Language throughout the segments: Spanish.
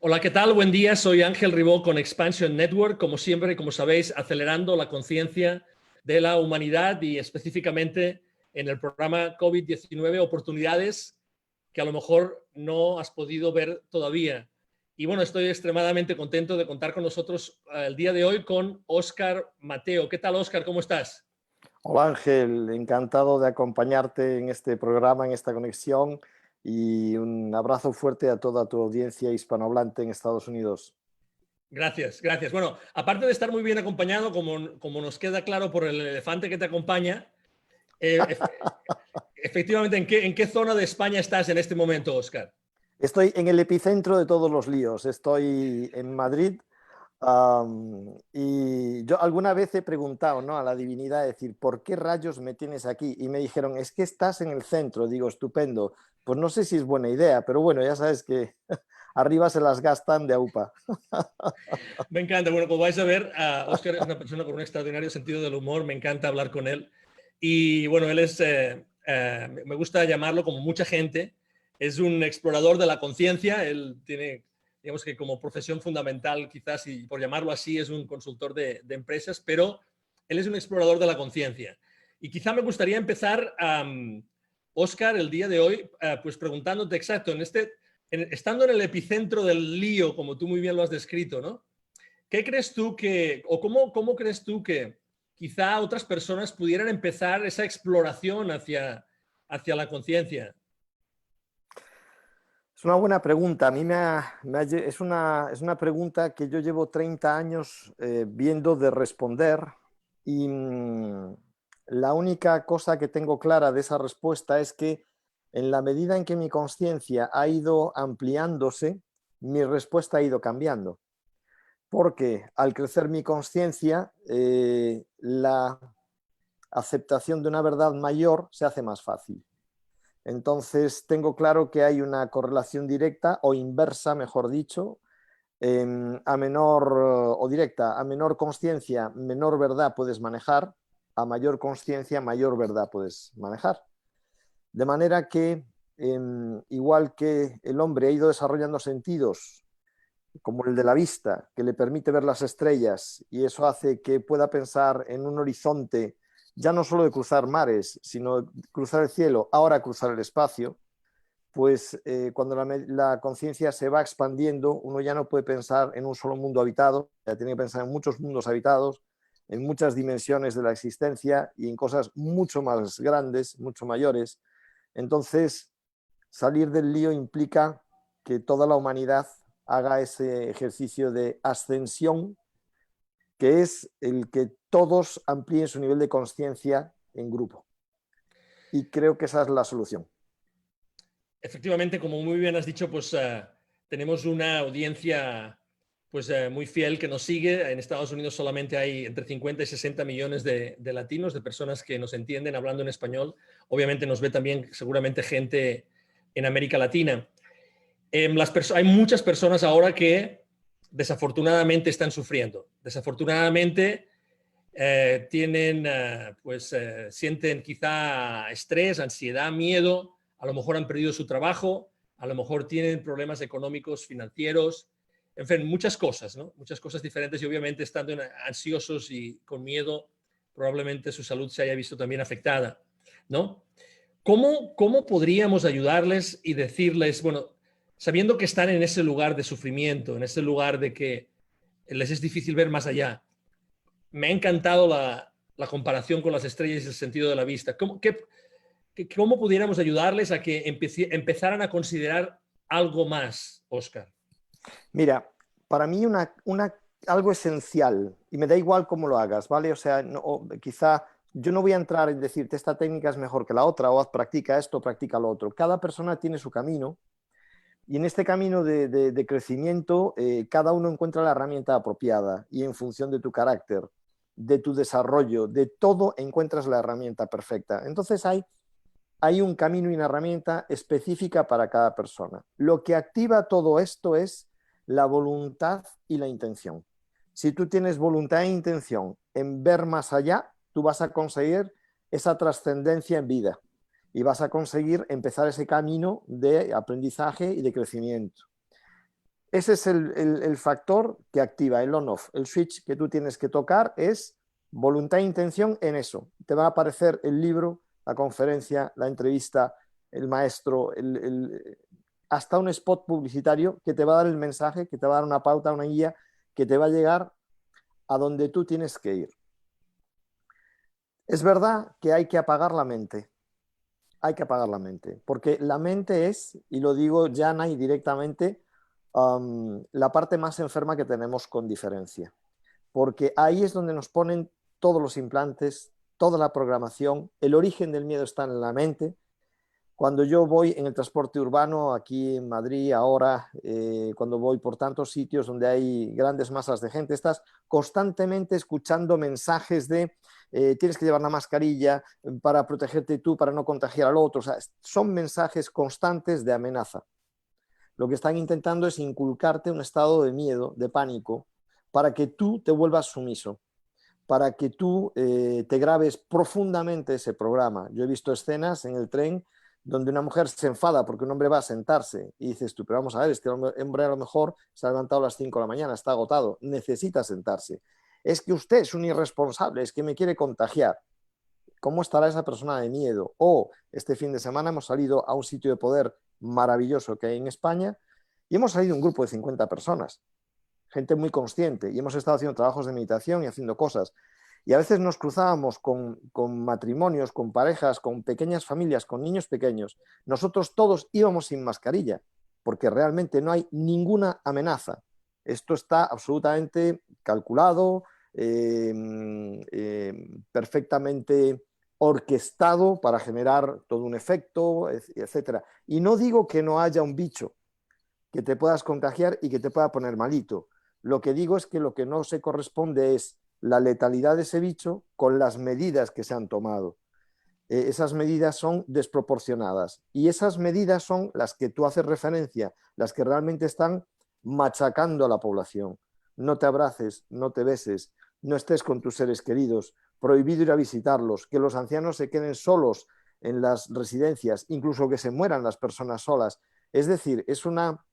Hola, ¿qué tal? Buen día, soy Ángel Ribó con Expansion Network, como siempre, como sabéis, acelerando la conciencia de la humanidad y específicamente en el programa COVID-19, oportunidades que a lo mejor no has podido ver todavía. Y bueno, estoy extremadamente contento de contar con nosotros el día de hoy con Óscar Mateo. ¿Qué tal, Óscar? ¿Cómo estás? Hola Ángel, encantado de acompañarte en este programa, en esta conexión y un abrazo fuerte a toda tu audiencia hispanohablante en Estados Unidos. Gracias, gracias. Bueno, aparte de estar muy bien acompañado, como nos queda claro por el elefante que te acompaña, eh, efectivamente, ¿en qué zona de España estás en este momento, Óscar? Estoy en el epicentro de todos los líos, estoy en Madrid. Y yo alguna vez he preguntado, ¿no?, a la divinidad, decir, ¿por qué rayos me tienes aquí? Y me dijeron, es que estás en el centro. Digo, estupendo. Pues no sé si es buena idea, pero bueno, ya sabes que arriba se las gastan de aupa. Me encanta. Bueno, como vais a ver, Óscar es una persona con un extraordinario sentido del humor. Me encanta hablar con él. Y bueno, él es, me gusta llamarlo como mucha gente, es un explorador de la conciencia. Él tiene, digamos que como profesión fundamental, quizás, y por llamarlo así, es un consultor de empresas, pero él es un explorador de la conciencia. Y quizá me gustaría empezar, Óscar, el día de hoy, pues preguntándote exacto, estando en el epicentro del lío, como tú muy bien lo has descrito, ¿no? ¿Qué crees tú que, o cómo crees tú que quizá otras personas pudieran empezar esa exploración hacia la conciencia? Es una buena pregunta. A mí es una pregunta que yo llevo 30 años viendo de responder y la única cosa que tengo clara de esa respuesta es que en la medida en que mi conciencia ha ido ampliándose, mi respuesta ha ido cambiando. Porque al crecer mi conciencia, la aceptación de una verdad mayor se hace más fácil. Entonces, tengo claro que hay una correlación directa o inversa, mejor dicho, a menor o directa, a menor conciencia, menor verdad puedes manejar, a mayor conciencia, mayor verdad puedes manejar. De manera que, igual que el hombre ha ido desarrollando sentidos, como el de la vista, que le permite ver las estrellas y eso hace que pueda pensar en un horizonte ya no solo de cruzar mares, sino cruzar el cielo, ahora cruzar el espacio, pues cuando la conciencia se va expandiendo, uno ya no puede pensar en un solo mundo habitado, ya tiene que pensar en muchos mundos habitados, en muchas dimensiones de la existencia y en cosas mucho más grandes, mucho mayores. Entonces, salir del lío implica que toda la humanidad haga ese ejercicio de ascensión, que es el que todos amplíen su nivel de conciencia en grupo. Y creo que esa es la solución. Efectivamente, como muy bien has dicho, pues tenemos una audiencia pues muy fiel que nos sigue. En Estados Unidos solamente hay entre 50 y 60 millones de latinos, de personas que nos entienden hablando en español. Obviamente nos ve también seguramente gente en América Latina. Hay muchas personas ahora que desafortunadamente están sufriendo. Desafortunadamente sienten quizá estrés, ansiedad, miedo, a lo mejor han perdido su trabajo, a lo mejor tienen problemas económicos, financieros, en fin, muchas cosas, ¿no? Muchas cosas diferentes y obviamente estando ansiosos y con miedo, probablemente su salud se haya visto también afectada, ¿no? ¿Cómo podríamos ayudarles y decirles, bueno, sabiendo que están en ese lugar de sufrimiento, en ese lugar de que les es difícil ver más allá? Me ha encantado la comparación con las estrellas y el sentido de la vista. ¿Cómo pudiéramos ayudarles a que empezaran a considerar algo más, Óscar? Mira, para mí algo esencial, y me da igual cómo lo hagas, ¿vale? O sea, quizá yo no voy a entrar en decirte esta técnica es mejor que la otra, o practica esto, practica lo otro. Cada persona tiene su camino, y en este camino de crecimiento, cada uno encuentra la herramienta apropiada, y en función de tu carácter, de tu desarrollo, de todo, encuentras la herramienta perfecta. Entonces hay un camino y una herramienta específica para cada persona. Lo que activa todo esto es la voluntad y la intención. Si tú tienes voluntad e intención en ver más allá, tú vas a conseguir esa trascendencia en vida y vas a conseguir empezar ese camino de aprendizaje y de crecimiento. Ese es el factor que activa el on-off. El switch que tú tienes que tocar es voluntad e intención en eso. Te va a aparecer el libro, la conferencia, la entrevista, el maestro, hasta un spot publicitario que te va a dar el mensaje, que te va a dar una pauta, una guía, que te va a llegar a donde tú tienes que ir. Es verdad que hay que apagar la mente. Hay que apagar la mente, porque la mente es, y lo digo llana y directamente, la parte más enferma que tenemos con diferencia, porque ahí es donde nos ponen todos los implantes, toda la programación, el origen del miedo está en la mente. Cuando yo voy en el transporte urbano, aquí en Madrid, ahora, cuando voy por tantos sitios donde hay grandes masas de gente, estás constantemente escuchando mensajes de tienes que llevar la mascarilla para protegerte tú, para no contagiar al otro. O sea, son mensajes constantes de amenaza. Lo que están intentando es inculcarte un estado de miedo, de pánico, para que tú te vuelvas sumiso, para que tú te grabes profundamente ese programa. Yo he visto escenas en el tren donde una mujer se enfada porque un hombre va a sentarse y dices tú, pero vamos a ver, este hombre a lo mejor se ha levantado a las 5 de la mañana, está agotado, necesita sentarse. Es que usted es un irresponsable, es que me quiere contagiar. ¿Cómo estará esa persona de miedo? O este fin de semana hemos salido a un sitio de poder maravilloso que hay en España y hemos salido un grupo de 50 personas, gente muy consciente, y hemos estado haciendo trabajos de meditación y haciendo cosas. Y a veces nos cruzábamos con matrimonios, con parejas, con pequeñas familias, con niños pequeños. Nosotros todos íbamos sin mascarilla, porque realmente no hay ninguna amenaza. Esto está absolutamente calculado, perfectamente orquestado para generar todo un efecto, etcétera. Y no digo que no haya un bicho que te puedas contagiar y que te pueda poner malito. Lo que digo es que lo que no se corresponde es la letalidad de ese bicho con las medidas que se han tomado. Esas medidas son desproporcionadas y esas medidas son las que tú haces referencia, las que realmente están machacando a la población. No te abraces, no te beses, no estés con tus seres queridos, prohibido ir a visitarlos, que los ancianos se queden solos en las residencias, incluso que se mueran las personas solas. Es decir, es una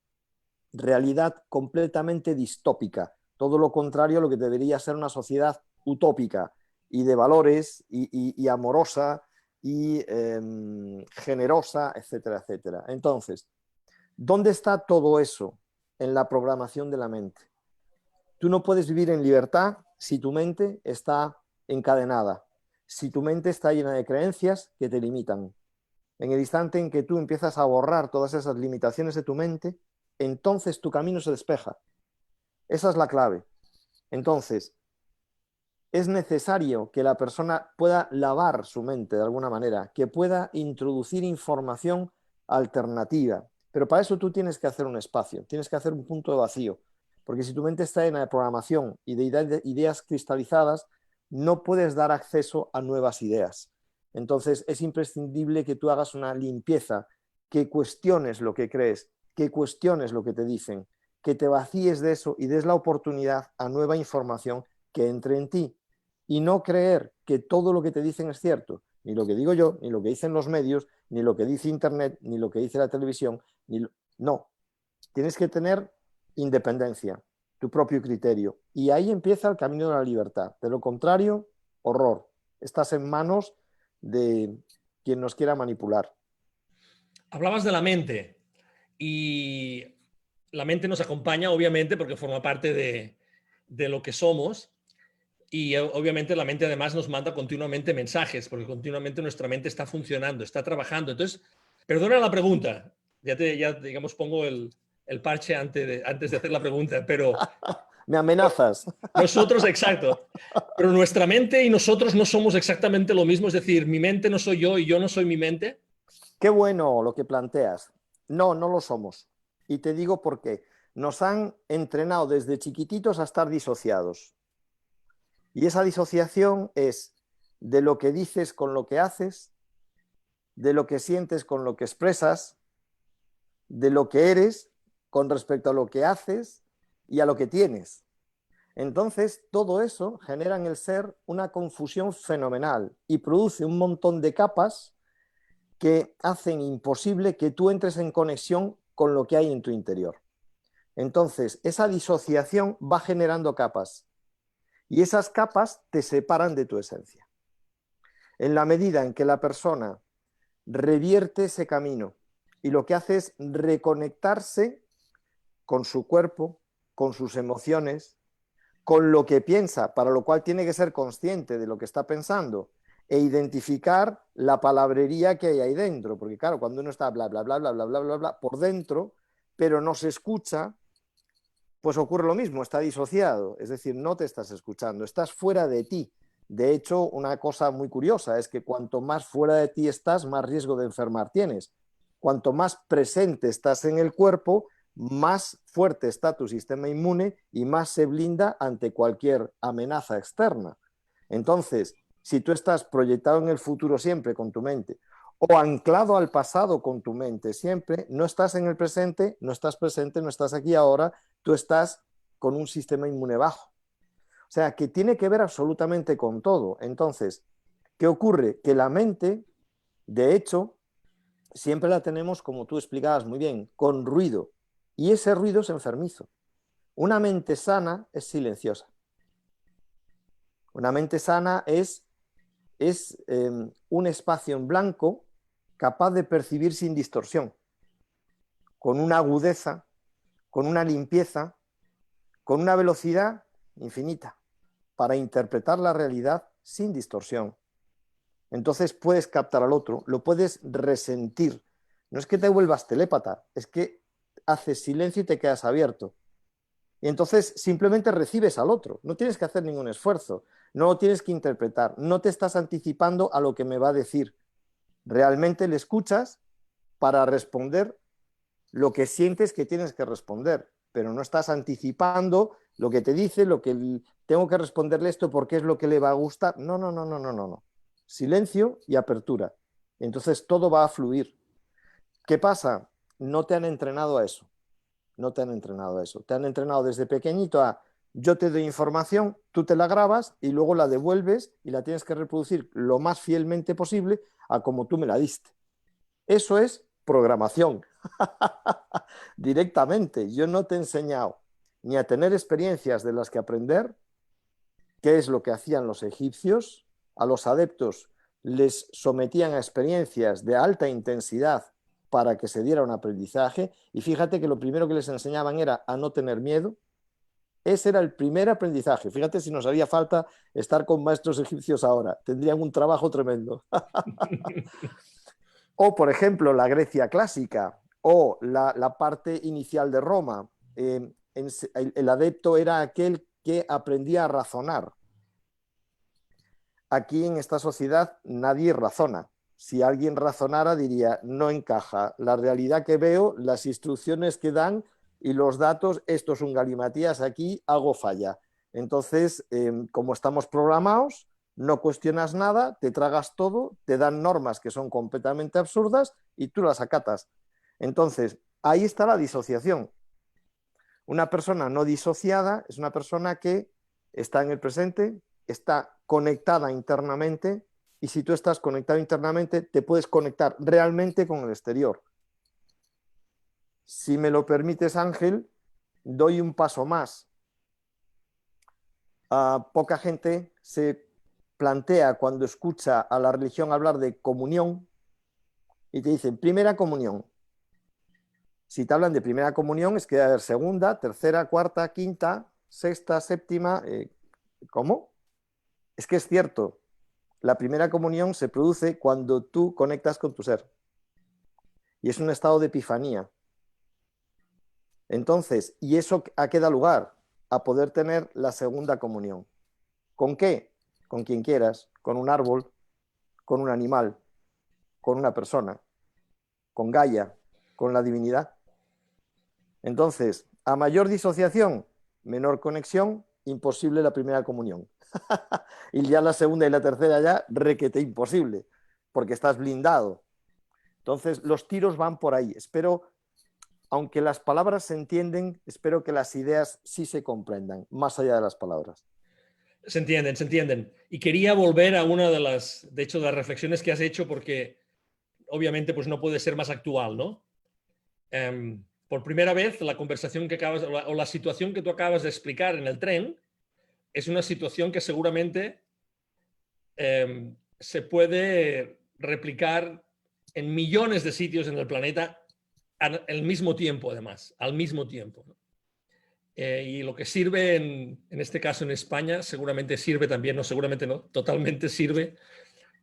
realidad completamente distópica, todo lo contrario a lo que debería ser una sociedad utópica y de valores y amorosa y generosa, etcétera, etcétera. Entonces, ¿dónde está todo eso? En la programación de la mente. Tú no puedes vivir en libertad si tu mente está encadenada, si tu mente está llena de creencias que te limitan. En el instante en que tú empiezas a borrar todas esas limitaciones de tu mente, entonces tu camino se despeja. Esa es la clave. Entonces, es necesario que la persona pueda lavar su mente de alguna manera, que pueda introducir información alternativa. Pero para eso tú tienes que hacer un espacio, tienes que hacer un punto de vacío. Porque si tu mente está llena de programación y de ideas cristalizadas, no puedes dar acceso a nuevas ideas. Entonces es imprescindible que tú hagas una limpieza, que cuestiones lo que crees, que cuestiones lo que te dicen, que te vacíes de eso y des la oportunidad a nueva información que entre en ti. Y no creer que todo lo que te dicen es cierto, ni lo que digo yo, ni lo que dicen los medios, ni lo que dice Internet, ni lo que dice la televisión. No, tienes que tener independencia, tu propio criterio. Y ahí empieza el camino de la libertad. De lo contrario, horror. Estás en manos de quien nos quiera manipular. Hablabas de la mente y la mente nos acompaña, obviamente, porque forma parte de lo que somos. Y obviamente la mente además nos manda continuamente mensajes, porque continuamente nuestra mente está funcionando, está trabajando. Entonces, perdona la pregunta, ya digamos, pongo el parche antes de hacer la pregunta, pero Me amenazas. nosotros, exacto, pero nuestra mente y nosotros no somos exactamente lo mismo, es decir, mi mente no soy yo y yo no soy mi mente. Qué bueno lo que planteas. No, no lo somos. Y te digo por qué. Nos han entrenado desde chiquititos a estar disociados. Y esa disociación es de lo que dices con lo que haces, de lo que sientes con lo que expresas, de lo que eres con respecto a lo que haces y a lo que tienes. Entonces, todo eso genera en el ser una confusión fenomenal y produce un montón de capas que hacen imposible que tú entres en conexión con lo que hay en tu interior. Entonces, esa disociación va generando capas y esas capas te separan de tu esencia. En la medida en que la persona revierte ese camino y lo que hace es reconectarse con su cuerpo, con sus emociones, con lo que piensa, para lo cual tiene que ser consciente de lo que está pensando e identificar la palabrería que hay ahí dentro, porque claro, cuando uno está bla, bla, bla, bla, bla, bla, bla, bla, por dentro, pero no se escucha, pues ocurre lo mismo, está disociado, es decir, no te estás escuchando, estás fuera de ti. De hecho, una cosa muy curiosa es que cuanto más fuera de ti estás, más riesgo de enfermar tienes. Cuanto más presente estás en el cuerpo, más fuerte está tu sistema inmune y más se blinda ante cualquier amenaza externa. Entonces, si tú estás proyectado en el futuro siempre con tu mente o anclado al pasado con tu mente siempre, no estás en el presente, no estás aquí ahora, tú estás con un sistema inmune bajo. O sea, que tiene que ver absolutamente con todo. Entonces, ¿qué ocurre? Que la mente, de hecho, siempre la tenemos, como tú explicabas muy bien, con ruido. Y ese ruido es enfermizo. Una mente sana es silenciosa. Una mente sana es un espacio en blanco capaz de percibir sin distorsión, con una agudeza, con una limpieza, con una velocidad infinita, para interpretar la realidad sin distorsión. Entonces puedes captar al otro, lo puedes resentir. No es que te vuelvas telépata, es que haces silencio y te quedas abierto. Y entonces simplemente recibes al otro, no tienes que hacer ningún esfuerzo, no lo tienes que interpretar, no te estás anticipando a lo que me va a decir. Realmente le escuchas para responder lo que sientes que tienes que responder, pero no estás anticipando lo que te dice, lo que tengo que responderle esto porque es lo que le va a gustar. No, no, no, no, no, no, no. Silencio y apertura. Entonces todo va a fluir. ¿Qué pasa? No te han entrenado a eso. No te han entrenado a eso. Te han entrenado desde pequeñito a yo te doy información, tú te la grabas y luego la devuelves y la tienes que reproducir lo más fielmente posible a como tú me la diste. Eso es programación. Directamente. Yo no te he enseñado ni a tener experiencias de las que aprender, qué es lo que hacían los egipcios. A los adeptos les sometían a experiencias de alta intensidad para que se diera un aprendizaje. Y fíjate que lo primero que les enseñaban era a no tener miedo. Ese era el primer aprendizaje. Fíjate si nos haría falta estar con maestros egipcios ahora. Tendrían un trabajo tremendo. O, por ejemplo, la Grecia clásica o la parte inicial de Roma. El adepto era aquel que aprendía a razonar. Aquí en esta sociedad nadie razona. Si alguien razonara diría, no encaja la realidad que veo, las instrucciones que dan y los datos, esto es un galimatías, aquí hago falla. Entonces, como estamos programados, no cuestionas nada, te tragas todo, te dan normas que son completamente absurdas y tú las acatas. Entonces, ahí está la disociación. Una persona no disociada es una persona que está en el presente, está conectada internamente y si tú estás conectado internamente te puedes conectar realmente con el exterior. Si me lo permites, Ángel, doy un paso más. Poca gente se plantea cuando escucha a la religión hablar de comunión y te dicen primera comunión. Si te hablan de primera comunión es que debe haber segunda, tercera, cuarta, quinta, sexta, séptima. ¿Cómo? Es que es cierto, la primera comunión se produce cuando tú conectas con tu ser. Y es un estado de epifanía. Entonces, ¿y eso a qué da lugar? A poder tener la segunda comunión. ¿Con qué? Con quien quieras, con un árbol, con un animal, con una persona, con Gaia, con la divinidad. Entonces, a mayor disociación, menor conexión, imposible la primera comunión. Y ya la segunda y la tercera ya, requete imposible, porque estás blindado. Entonces, los tiros van por ahí. Espero, aunque las palabras se entienden, espero que las ideas sí se comprendan, más allá de las palabras. Se entienden, se entienden. Y quería volver a una de las, de hecho, de las reflexiones que has hecho, porque obviamente pues no puede ser más actual, ¿no? por primera vez la conversación que acabas o la situación que tú acabas de explicar en el tren es una situación que seguramente se puede replicar en millones de sitios en el planeta al mismo tiempo, además, al mismo tiempo, ¿no? Y lo que sirve en este caso en España seguramente sirve también, no seguramente no, totalmente sirve,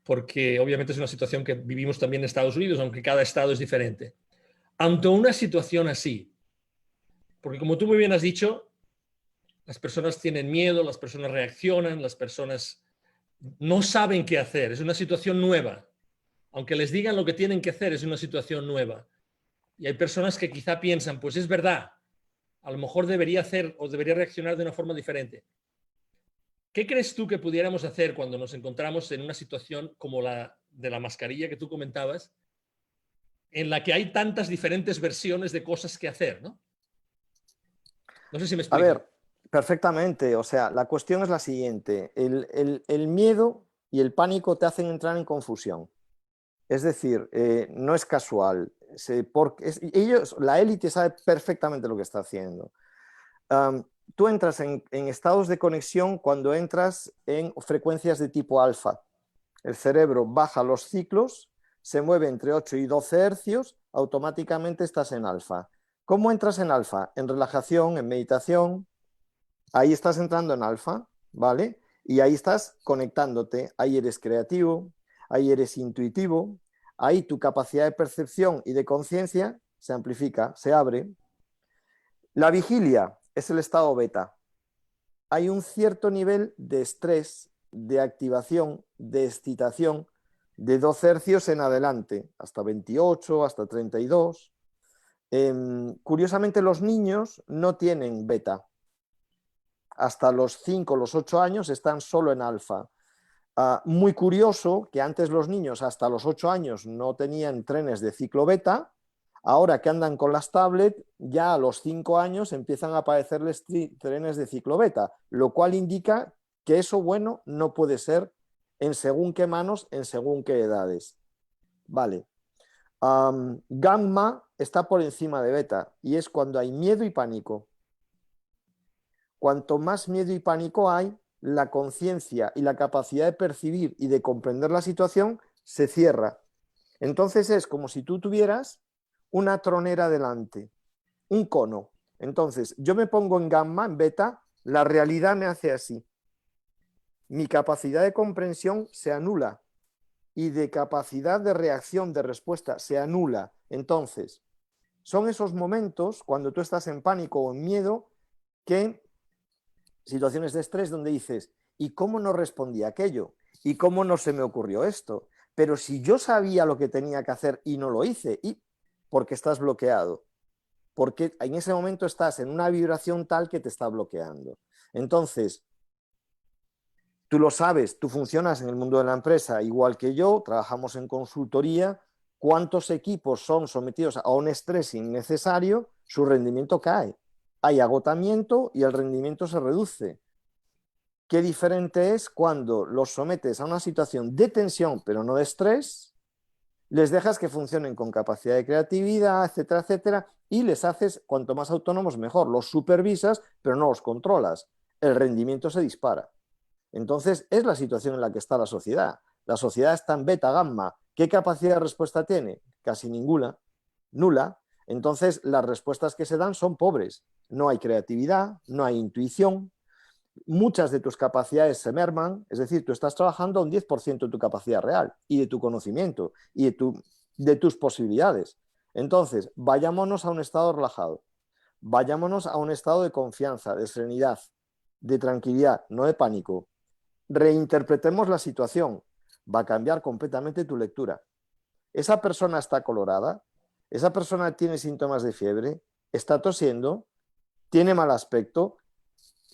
porque obviamente es una situación que vivimos también en Estados Unidos, aunque cada estado es diferente. Ante una situación así, porque como tú muy bien has dicho, las personas tienen miedo, las personas reaccionan, las personas no saben qué hacer, es una situación nueva. Aunque les digan lo que tienen que hacer, es una situación nueva. Y hay personas que quizá piensan, pues es verdad, a lo mejor debería hacer o debería reaccionar de una forma diferente. ¿Qué crees tú que pudiéramos hacer cuando nos encontramos en una situación como la de la mascarilla que tú comentabas, en la que hay tantas diferentes versiones de cosas que hacer, ¿no? No sé si me A explico. ver, perfectamente. O sea, la cuestión es la siguiente. El miedo y el pánico te hacen entrar en confusión. Es decir, no es casual. Ellos, la élite sabe perfectamente lo que está haciendo. Tú entras en estados de conexión cuando entras en frecuencias de tipo alfa. El cerebro baja los ciclos, se mueve entre 8 y 12 hercios, automáticamente estás en alfa. ¿Cómo entras en alfa? En relajación, en meditación. Ahí estás entrando en alfa, ¿vale? Y ahí estás conectándote. Ahí eres creativo, ahí eres intuitivo, ahí tu capacidad de percepción y de conciencia se amplifica, se abre. La vigilia es el estado beta. Hay un cierto nivel de estrés, de activación, de excitación, de 12 hercios en adelante, hasta 28, hasta 32. Curiosamente, los niños no tienen beta. Hasta los 5, los 8 años están solo en alfa. Muy curioso que antes los niños hasta los 8 años no tenían trenes de ciclo beta. Ahora que andan con las tablets, ya a los 5 años empiezan a aparecerles trenes de ciclo beta, lo cual indica que eso, bueno, no puede ser en según qué manos, en según qué edades. Vale. Gamma está por encima de beta y es cuando hay miedo y pánico. Cuanto más miedo y pánico hay, la conciencia y la capacidad de percibir y de comprender la situación se cierra. Entonces es como si tú tuvieras una tronera delante, un cono. Entonces yo me pongo en gamma, en beta, la realidad me hace así. Mi capacidad de comprensión se anula y de capacidad de reacción, de respuesta, se anula. Entonces, son esos momentos cuando tú estás en pánico o en miedo que situaciones de estrés donde dices, ¿y cómo no respondí a aquello? ¿Y cómo no se me ocurrió esto? Pero si yo sabía lo que tenía que hacer y no lo hice, ¿y porque estás bloqueado? Porque en ese momento estás en una vibración tal que te está bloqueando. Entonces, tú lo sabes, tú funcionas en el mundo de la empresa igual que yo, trabajamos en consultoría, ¿cuántos equipos son sometidos a un estrés innecesario? Su rendimiento cae. Hay agotamiento y el rendimiento se reduce. Qué diferente es cuando los sometes a una situación de tensión, pero no de estrés, les dejas que funcionen con capacidad de creatividad, etcétera, etcétera, y les haces cuanto más autónomos mejor. Los supervisas, pero no los controlas. El rendimiento se dispara. Entonces, es la situación en la que está la sociedad. La sociedad está en beta, gamma. ¿Qué capacidad de respuesta tiene? Casi ninguna, nula. Entonces, las respuestas que se dan son pobres. No hay creatividad, no hay intuición, muchas de tus capacidades se merman, es decir, tú estás trabajando un 10% de tu capacidad real y de tu conocimiento y de tus posibilidades. Entonces, vayámonos a un estado relajado, vayámonos a un estado de confianza, de serenidad, de tranquilidad, no de pánico. Reinterpretemos la situación, va a cambiar completamente tu lectura. Esa persona está colorada, esa persona tiene síntomas de fiebre, está tosiendo, tiene mal aspecto,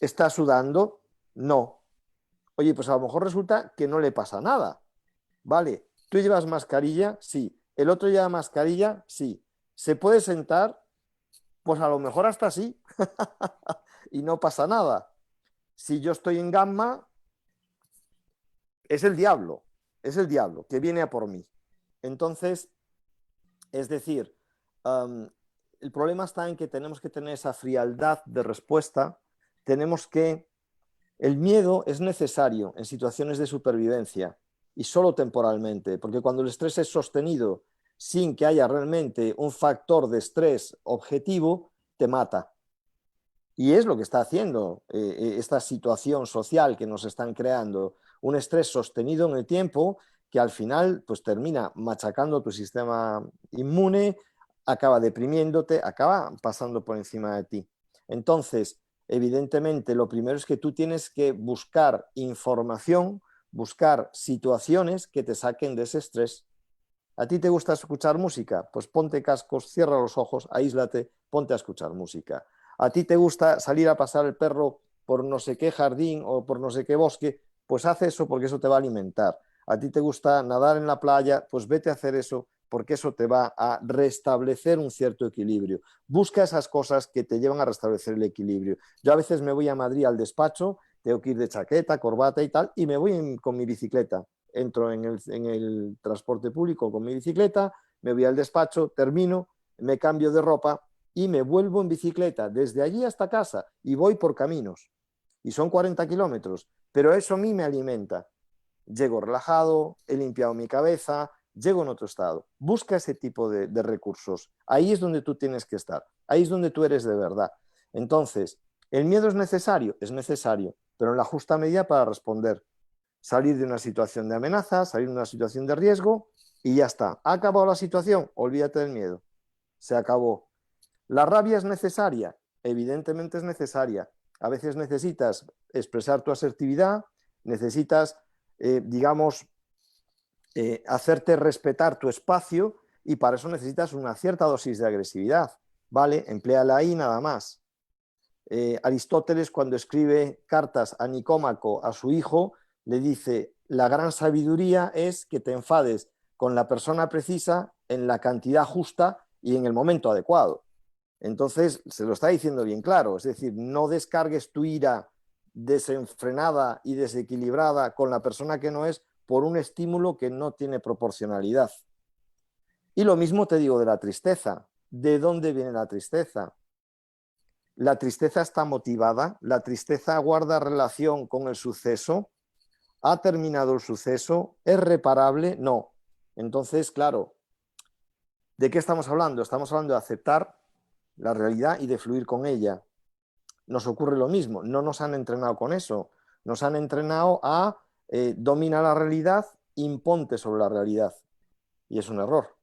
está sudando, no. Oye, pues a lo mejor resulta que no le pasa nada. Vale, ¿tú llevas mascarilla? Sí. ¿El otro lleva mascarilla? Sí. ¿Se puede sentar? Pues a lo mejor hasta sí. Y no pasa nada. Si yo estoy en gamma, es el diablo que viene a por mí. Entonces, es decir, um, el problema está en que tenemos que tener esa frialdad de respuesta, tenemos que... El miedo es necesario en situaciones de supervivencia y solo temporalmente, porque cuando el estrés es sostenido sin que haya realmente un factor de estrés objetivo, te mata. Y es lo que está haciendo esta situación social que nos están creando, un estrés sostenido en el tiempo que al final pues termina machacando tu sistema inmune, acaba deprimiéndote, acaba pasando por encima de ti. Entonces, evidentemente, lo primero es que tú tienes que buscar información, buscar situaciones que te saquen de ese estrés. ¿A ti te gusta escuchar música? Pues ponte cascos, cierra los ojos, aíslate, ponte a escuchar música. ¿A ti te gusta salir a pasar el perro por no sé qué jardín o por no sé qué bosque? Pues haz eso porque eso te va a alimentar. ¿A ti te gusta nadar en la playa? Pues vete a hacer eso porque eso te va a restablecer un cierto equilibrio. Busca esas cosas que te llevan a restablecer el equilibrio. Yo a veces me voy a Madrid al despacho, tengo que ir de chaqueta, corbata y tal, y me voy con mi bicicleta. Entro en el transporte público con mi bicicleta, me voy al despacho, termino, me cambio de ropa y me vuelvo en bicicleta desde allí hasta casa y voy por caminos. Y son 40 kilómetros, pero eso a mí me alimenta. Llego relajado, he limpiado mi cabeza, llego en otro estado. Busca ese tipo de recursos. Ahí es donde tú tienes que estar. Ahí es donde tú eres de verdad. Entonces, ¿el miedo es necesario, pero en la justa medida para responder. Salir de una situación de amenaza, salir de una situación de riesgo y ya está. ¿Ha acabado la situación? Olvídate del miedo. Se acabó. ¿La rabia es necesaria? Evidentemente es necesaria. A veces necesitas expresar tu asertividad, necesitas, digamos, hacerte respetar tu espacio y para eso necesitas una cierta dosis de agresividad. ¿Vale? Empléala ahí nada más. Aristóteles, cuando escribe cartas a Nicómaco, a su hijo, le dice, la gran sabiduría es que te enfades con la persona precisa en la cantidad justa y en el momento adecuado. Entonces, se lo está diciendo bien claro, es decir, no descargues tu ira desenfrenada y desequilibrada con la persona que no es por un estímulo que no tiene proporcionalidad. Y lo mismo te digo de la tristeza. ¿De dónde viene la tristeza? La tristeza está motivada, la tristeza guarda relación con el suceso, ha terminado el suceso, es reparable, no. Entonces, claro, ¿de qué estamos hablando? Estamos hablando de aceptar la realidad y de fluir con ella. Nos ocurre lo mismo, no nos han entrenado con eso, nos han entrenado a domina la realidad, imponte sobre la realidad. Y es un error,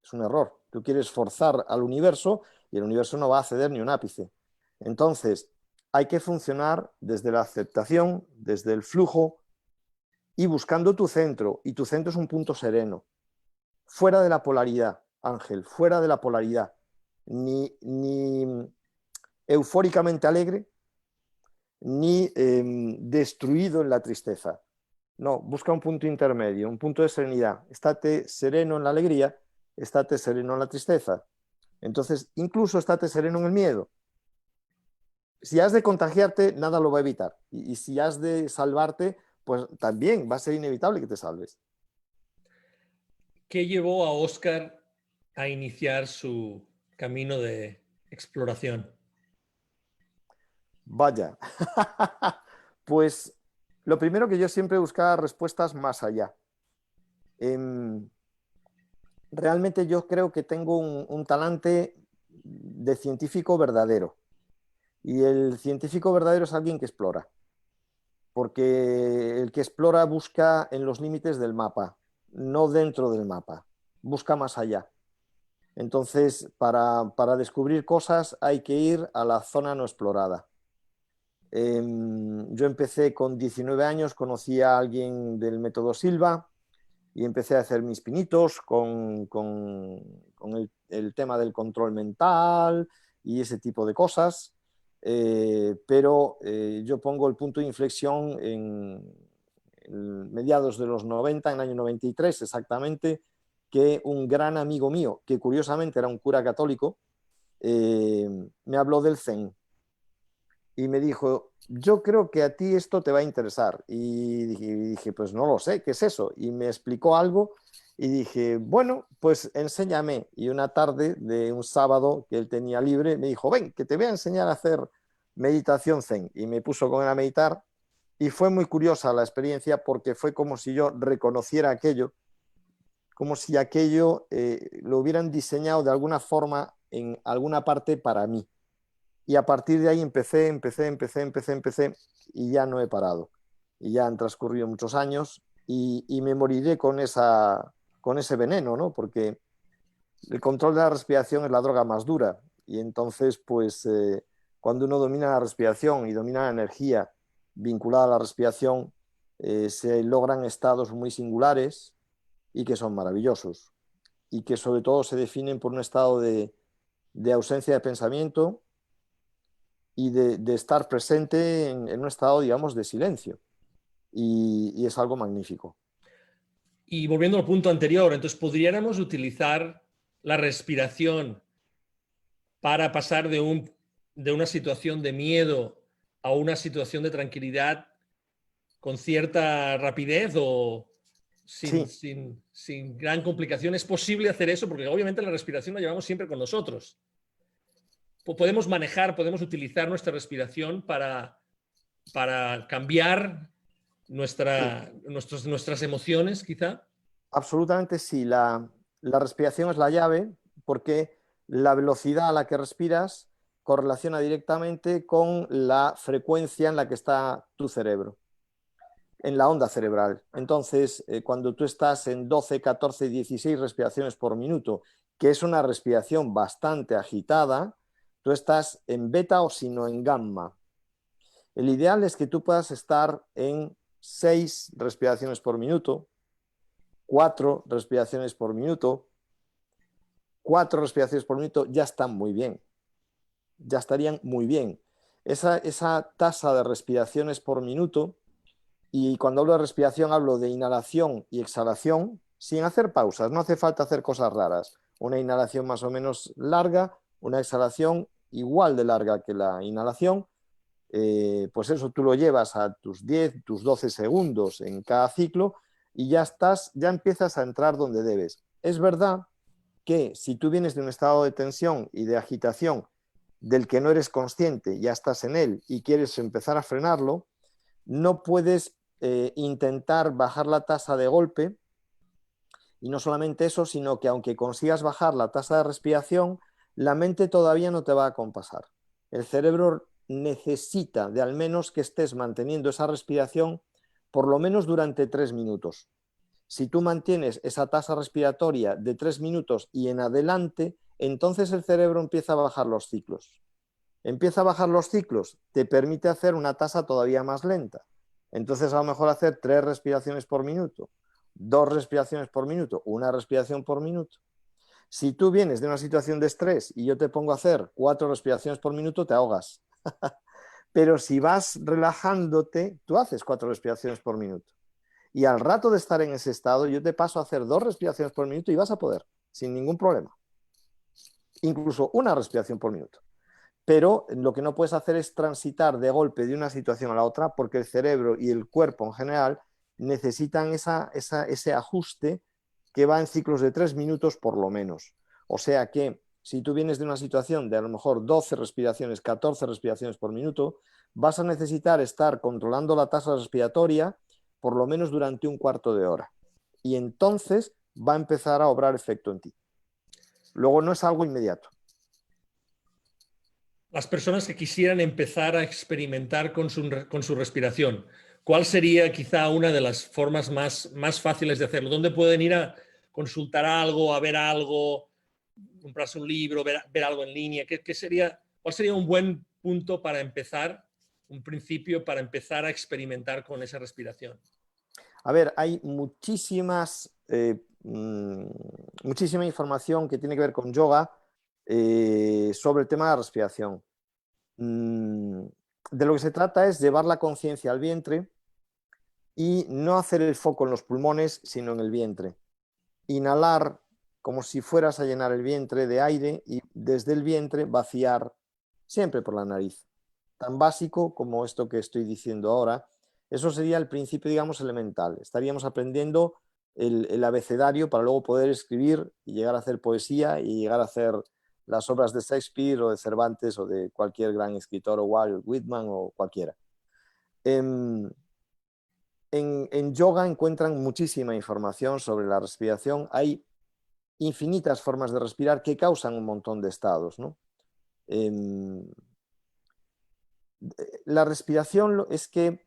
es un error. Tú quieres forzar al universo y el universo no va a ceder ni un ápice. Entonces, hay que funcionar desde la aceptación, desde el flujo y buscando tu centro. Y tu centro es un punto sereno, fuera de la polaridad, Ángel, fuera de la polaridad. Ni eufóricamente alegre, ni destruido en la tristeza. No, busca un punto intermedio, un punto de serenidad. Estate sereno en la alegría, estate sereno en la tristeza. Entonces, incluso estate sereno en el miedo. Si has de contagiarte, nada lo va a evitar. Y si has de salvarte, pues también va a ser inevitable que te salves. ¿Qué llevó a Oscar a iniciar su camino de exploración? Vaya. Pues lo primero que yo siempre buscaba respuestas más allá. Realmente yo creo que tengo un talante de científico verdadero. Y el científico verdadero es alguien que explora. Porque el que explora busca en los límites del mapa, no dentro del mapa. Busca más allá. Entonces, para descubrir cosas hay que ir a la zona no explorada. Yo empecé con 19 años, conocí a alguien del método Silva y empecé a hacer mis pinitos con el tema del control mental y ese tipo de cosas. Pero yo pongo el punto de inflexión en mediados de los 90, en el año 93 exactamente, que un gran amigo mío, que curiosamente era un cura católico, me habló del Zen y me dijo, yo creo que a ti esto te va a interesar. Y dije, pues no lo sé, ¿qué es eso? Y me explicó algo Y dije, bueno, pues enséñame. Y una tarde de un sábado que él tenía libre, me dijo, ven, que te voy a enseñar a hacer meditación zen. Y me puso con él a meditar. Y fue muy curiosa la experiencia porque fue como si yo reconociera aquello, como si aquello lo hubieran diseñado de alguna forma en alguna parte para mí. Y a partir de ahí empecé y ya no he parado. Y ya han transcurrido muchos años y me moriré con ese veneno, ¿no? Porque el control de la respiración es la droga más dura. Y entonces, pues, cuando uno domina la respiración y domina la energía vinculada a la respiración, se logran estados muy singulares y que son maravillosos. Y que sobre todo se definen por un estado de ausencia de pensamiento y de estar presente en un estado, digamos, de silencio. Y es algo magnífico. Y volviendo al punto anterior, entonces podríamos utilizar la respiración para pasar de una situación de miedo a una situación de tranquilidad con cierta rapidez o Sí, sin gran complicación. ¿Es posible hacer eso? Porque obviamente la respiración la llevamos siempre con nosotros. Podemos manejar, podemos utilizar nuestra respiración para cambiar sí, nuestras emociones, quizá. absolutamente sí. La respiración es la llave porque la velocidad a la que respiras correlaciona directamente con la frecuencia en la que está tu cerebro, en la onda cerebral. Entonces, cuando tú estás en 12, 14, 16 respiraciones por minuto, que es una respiración bastante agitada, tú estás en beta o si no en gamma. El ideal es que tú puedas estar en 6 respiraciones por minuto, 4 respiraciones por minuto, 4 respiraciones por minuto, ya están muy bien, ya estarían muy bien. Esa tasa de respiraciones por minuto, y cuando hablo de respiración hablo de inhalación y exhalación, sin hacer pausas, no hace falta hacer cosas raras. Una inhalación más o menos larga, una exhalación igual de larga que la inhalación, pues eso tú lo llevas a tus 10, tus 12 segundos en cada ciclo y ya empiezas a entrar donde debes. Es verdad que si tú vienes de un estado de tensión y de agitación del que no eres consciente, ya estás en él y quieres empezar a frenarlo, no puedes intentar bajar la tasa de golpe, y no solamente eso, sino que aunque consigas bajar la tasa de respiración, la mente todavía no te va a compasar. El cerebro necesita de al menos que estés manteniendo esa respiración por lo menos durante 3 minutos. Si tú mantienes esa tasa respiratoria de 3 minutos y en adelante, entonces el cerebro empieza a bajar los ciclos. Empieza a bajar los ciclos, te permite hacer una tasa todavía más lenta. Entonces a lo mejor hacer 3 respiraciones por minuto, 2 respiraciones por minuto, una respiración por minuto. Si tú vienes de una situación de estrés y yo te pongo a hacer 4 respiraciones por minuto, te ahogas. Pero si vas relajándote, tú haces 4 respiraciones por minuto. Y al rato de estar en ese estado, yo te paso a hacer 2 respiraciones por minuto y vas a poder, sin ningún problema. Incluso una respiración por minuto. Pero lo que no puedes hacer es transitar de golpe de una situación a la otra porque el cerebro y el cuerpo en general necesitan ese ajuste que va en ciclos de 3 minutos por lo menos. O sea que si tú vienes de una situación de a lo mejor 12 respiraciones, 14 respiraciones por minuto, vas a necesitar estar controlando la tasa respiratoria por lo menos durante un cuarto de hora. Y entonces va a empezar a obrar efecto en ti. Luego no es algo inmediato. Las personas que quisieran empezar a experimentar con su respiración, ¿cuál sería quizá una de las formas más fáciles de hacerlo? ¿Dónde pueden ir a consultar algo, a ver algo, comprarse un libro, ver algo en línea? ¿Cuál sería un buen punto para empezar, un principio para empezar a experimentar con esa respiración? A ver, hay muchísima información que tiene que ver con yoga sobre el tema de la respiración. De lo que se trata es llevar la conciencia al vientre y no hacer el foco en los pulmones, sino en el vientre. Inhalar como si fueras a llenar el vientre de aire y desde el vientre vaciar siempre por la nariz. Tan básico como esto que estoy diciendo ahora. Eso sería el principio, digamos, elemental. Estaríamos aprendiendo el abecedario para luego poder escribir y llegar a hacer poesía y llegar a hacer las obras de Shakespeare o de Cervantes o de cualquier gran escritor, o Walt Whitman o cualquiera. En yoga encuentran muchísima información sobre la respiración. Hay infinitas formas de respirar que causan un montón de estados, ¿no? La respiración es que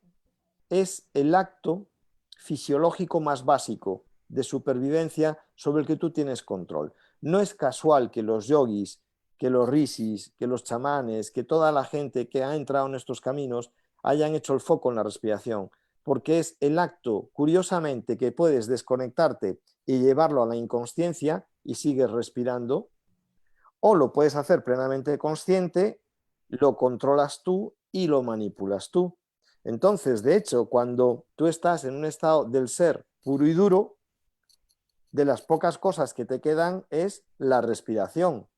es el acto fisiológico más básico de supervivencia sobre el que tú tienes control. No es casual que los yogis, que los rishis, que los chamanes, que toda la gente que ha entrado en estos caminos hayan hecho el foco en la respiración, porque es el acto, curiosamente, que puedes desconectarte y llevarlo a la inconsciencia y sigues respirando, o lo puedes hacer plenamente consciente, lo controlas tú y lo manipulas tú. Entonces, de hecho, cuando tú estás en un estado del ser puro y duro, de las pocas cosas que te quedan es la respiración.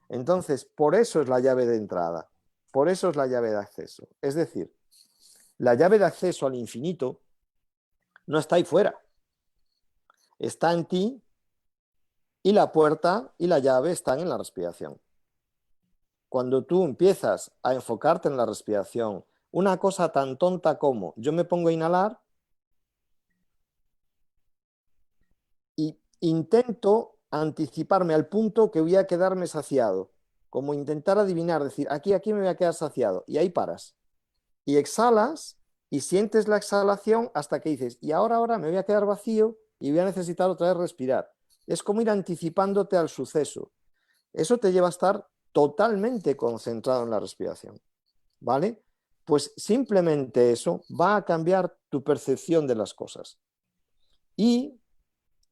Entonces, por eso es la llave de entrada, por eso es la llave de acceso. Es decir, la llave de acceso al infinito no está ahí fuera, está en ti, y la puerta y la llave están en la respiración. Cuando tú empiezas a enfocarte en la respiración, una cosa tan tonta como yo me pongo a inhalar y intento anticiparme al punto que voy a quedarme saciado, como intentar adivinar, decir, aquí me voy a quedar saciado, y ahí paras. Y exhalas y sientes la exhalación hasta que dices, y ahora me voy a quedar vacío y voy a necesitar otra vez respirar. Es como ir anticipándote al suceso. Eso te lleva a estar totalmente concentrado en la respiración, ¿vale? Pues simplemente eso va a cambiar tu percepción de las cosas. Y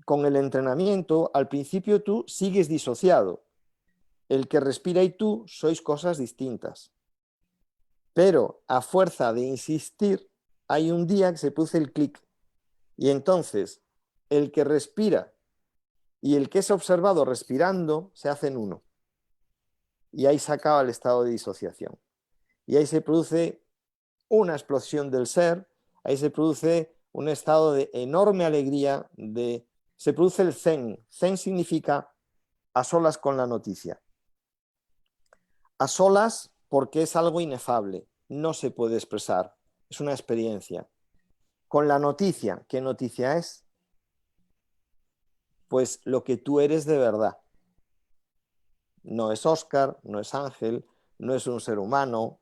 con el entrenamiento, al principio tú sigues disociado. El que respira y tú sois cosas distintas. Pero a fuerza de insistir, hay un día que se produce el clic. Y entonces, el que respira y el que es observado respirando se hacen uno. Y ahí se acaba el estado de disociación. Y ahí se produce una explosión del ser, ahí se produce un estado de enorme alegría, se produce el zen. Zen significa a solas con la noticia. A solas porque es algo inefable, no se puede expresar, es una experiencia. Con la noticia, ¿qué noticia es? Pues lo que tú eres de verdad. No es Óscar, no es Ángel, no es un ser humano,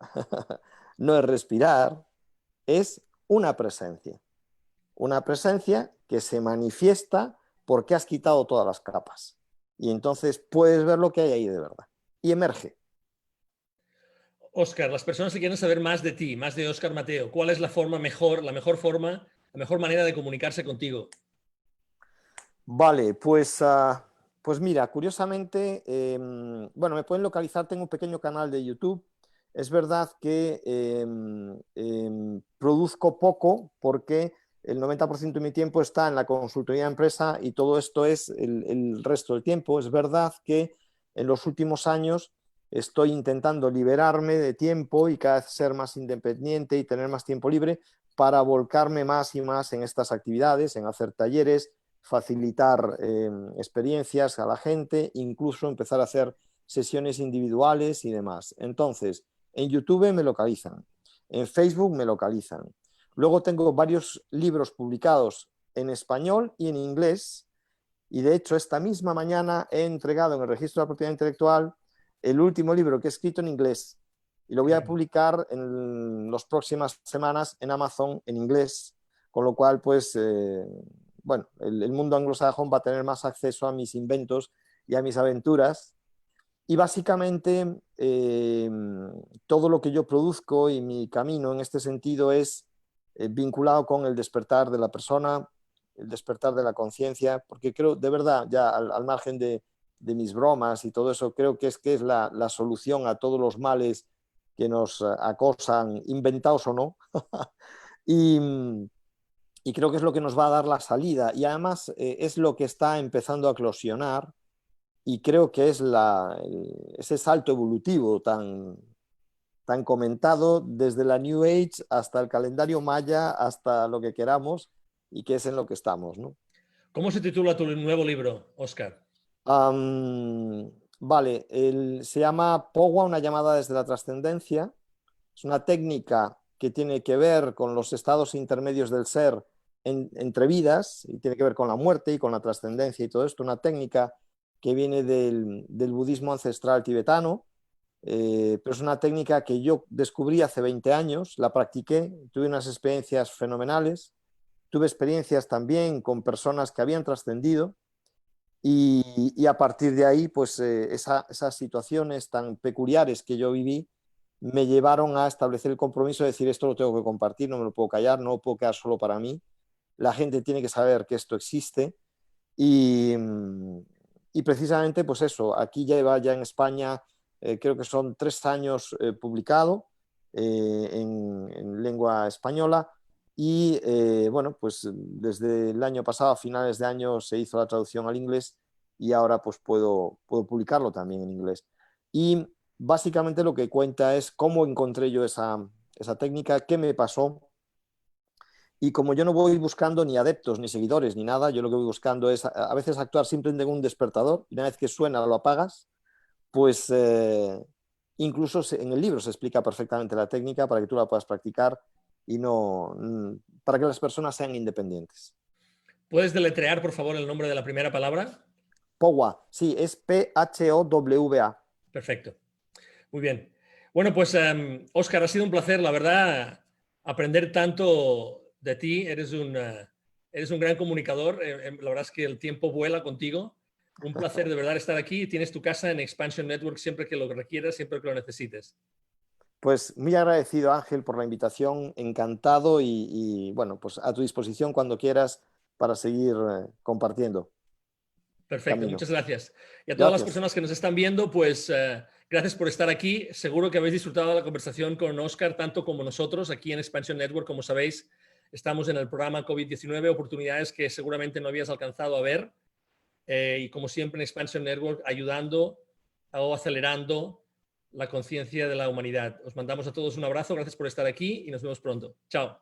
no es respirar, es una presencia. Una presencia que se manifiesta porque has quitado todas las capas. Y entonces puedes ver lo que hay ahí de verdad. Y emerge. Óscar, las personas que quieren saber más de ti, más de Óscar Mateo, ¿cuál es la mejor forma, la mejor manera de comunicarse contigo? Vale, pues mira, curiosamente, bueno, me pueden localizar, tengo un pequeño canal de YouTube. Es verdad que produzco poco porque el 90% de mi tiempo está en la consultoría de empresa y todo esto es el resto del tiempo. Es verdad que en los últimos años estoy intentando liberarme de tiempo y cada vez ser más independiente y tener más tiempo libre para volcarme más y más en estas actividades, en hacer talleres, facilitar experiencias a la gente, incluso empezar a hacer sesiones individuales y demás. Entonces, en YouTube me localizan, en Facebook me localizan. Luego tengo varios libros publicados en español y en inglés, y de hecho esta misma mañana he entregado en el registro de la propiedad intelectual el último libro que he escrito en inglés, y lo voy a publicar en las próximas semanas en Amazon en inglés, con lo cual pues bueno, el mundo anglosajón va a tener más acceso a mis inventos y a mis aventuras. Y básicamente todo lo que yo produzco y mi camino en este sentido es vinculado con el despertar de la persona, el despertar de la conciencia, porque creo, de verdad, ya al margen de mis bromas y todo eso, creo que es la solución a todos los males que nos acosan, inventados o no. y, y creo que es lo que nos va a dar la salida. Y además es lo que está empezando a eclosionar, y creo que es ese salto evolutivo tan comentado desde la New Age hasta el calendario maya, hasta lo que queramos, y que es en lo que estamos, ¿no? ¿Cómo se titula tu nuevo libro, Óscar? Vale, se llama POWA, una llamada desde la trascendencia. Es una técnica que tiene que ver con los estados intermedios del ser entre vidas y tiene que ver con la muerte y con la trascendencia y todo esto. Una técnica que viene del budismo ancestral tibetano, pero es una técnica que yo descubrí hace 20 años, la practiqué, tuve unas experiencias fenomenales, tuve experiencias también con personas que habían trascendido y a partir de ahí, pues esas situaciones tan peculiares que yo viví me llevaron a establecer el compromiso de decir esto lo tengo que compartir, no me lo puedo callar, no lo puedo quedar solo para mí. La gente tiene que saber que esto existe y, y precisamente pues eso, aquí lleva ya en España, creo que son 3 años publicado en lengua española y bueno, pues desde el año pasado, a finales de año, se hizo la traducción al inglés y ahora pues puedo publicarlo también en inglés. Y básicamente lo que cuenta es cómo encontré yo esa técnica, qué me pasó. Y como yo no voy buscando ni adeptos, ni seguidores, ni nada, yo lo que voy buscando es a veces actuar simplemente en un despertador y una vez que suena lo apagas, pues incluso en el libro se explica perfectamente la técnica para que tú la puedas practicar y no para que las personas sean independientes. ¿Puedes deletrear, por favor, el nombre de la primera palabra? POWA, sí, es PHOWA. Perfecto. Muy bien. Bueno, pues Óscar, ha sido un placer, la verdad, aprender tanto de ti. Eres un gran comunicador. La verdad es que el tiempo vuela contigo. Un placer de verdad estar aquí. Tienes tu casa en Expansion Network siempre que lo requieras, siempre que lo necesites. Pues muy agradecido, Ángel, por la invitación, encantado y bueno, pues a tu disposición cuando quieras para seguir compartiendo Perfecto, camino. muchas gracias. Y a todas las Gracias. personas que nos están viendo, pues gracias por estar aquí. Seguro que habéis disfrutado de la conversación con Óscar, tanto como nosotros aquí en Expansion Network. Como sabéis, estamos en el programa COVID-19, oportunidades que seguramente no habías alcanzado a ver. Y como siempre en Expansion Network, ayudando o acelerando la conciencia de la humanidad. Os mandamos a todos un abrazo, gracias por estar aquí y nos vemos pronto. Chao.